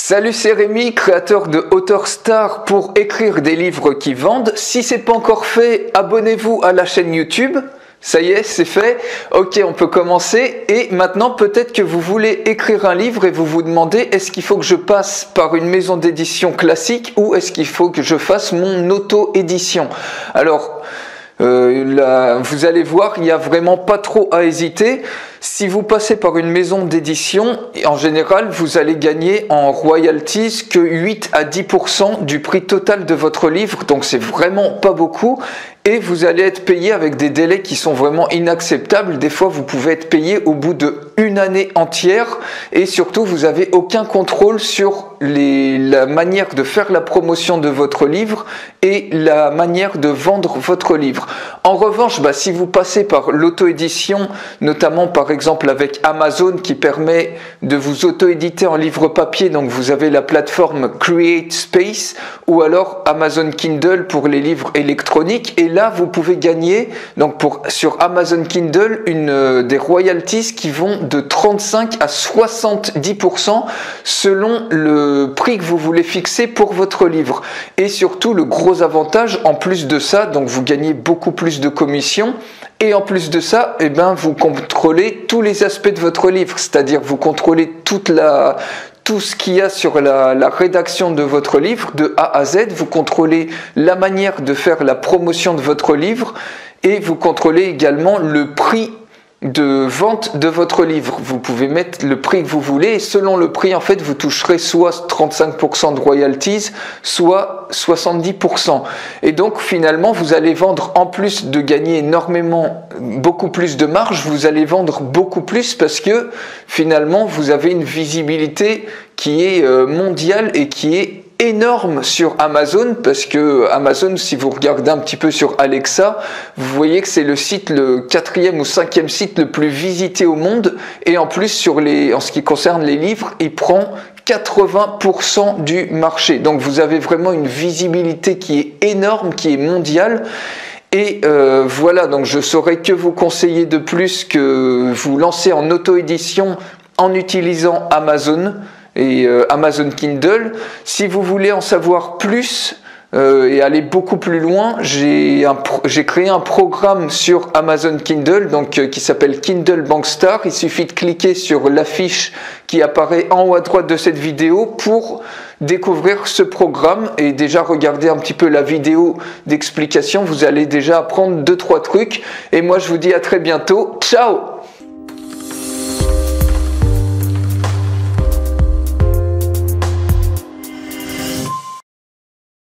Salut, c'est Rémi, créateur de Auteur Star pour écrire des livres qui vendent. Si c'est pas encore fait, abonnez-vous à la chaîne YouTube. Ça y est, c'est fait. Ok, on peut commencer. Et maintenant, peut-être que vous voulez écrire un livre et vous vous demandez, est-ce qu'il faut que je passe par une maison d'édition classique ou est-ce qu'il faut que je fasse mon auto-édition? Alors, vous allez voir, il n'y a vraiment pas trop à hésiter. Si vous passez par une maison d'édition, en général, vous allez gagner en royalties que 8 à 10% du prix total de votre livre. Donc, c'est vraiment pas beaucoup. Et vous allez être payé avec des délais qui sont vraiment inacceptables. Des fois, vous pouvez être payé au bout d'une année entière. Et surtout, vous n'avez aucun contrôle sur la manière de faire la promotion de votre livre et la manière de vendre votre livre. En revanche, si vous passez par l'auto-édition, notamment par exemple avec Amazon qui permet de vous auto-éditer en livre papier, donc vous avez la plateforme CreateSpace ou alors Amazon Kindle pour les livres électroniques. Et là, vous pouvez gagner donc sur Amazon Kindle des royalties qui vont de 35 à 70% selon le prix que vous voulez fixer pour votre livre. Et surtout, le gros avantage, en plus de ça, donc vous gagnez beaucoup plus de commissions. Et en plus de ça, vous contrôlez tous les aspects de votre livre, c'est-à-dire vous contrôlez tout ce qu'il y a sur la rédaction de votre livre, de A à Z. Vous contrôlez la manière de faire la promotion de votre livre et vous contrôlez également le prix de vente de votre livre. Vous pouvez mettre le prix que vous voulez et selon le prix, en fait, vous toucherez soit 35% de royalties, soit 70%. Et donc, finalement, vous allez vendre, en plus de gagner énormément, beaucoup plus de marge, vous allez vendre beaucoup plus parce que, finalement, vous avez une visibilité qui est mondiale et qui est énorme sur Amazon, parce que Amazon, si vous regardez un petit peu sur Alexa, vous voyez que c'est le 4e ou 5e site le plus visité au monde, et en plus en ce qui concerne les livres, il prend 80% du marché. Donc vous avez vraiment une visibilité qui est énorme, qui est mondiale. Et voilà, donc je saurais que vous conseiller de plus que vous lancer en auto-édition en utilisant Amazon et Amazon Kindle. Si vous voulez en savoir plus et aller beaucoup plus loin, j'ai créé un programme sur Amazon Kindle qui s'appelle Kindle Bankstar. Il suffit de cliquer sur l'affiche qui apparaît en haut à droite de cette vidéo pour découvrir ce programme et déjà regarder un petit peu la vidéo d'explication. Vous allez déjà apprendre 2-3 trucs et moi je vous dis à très bientôt. Ciao!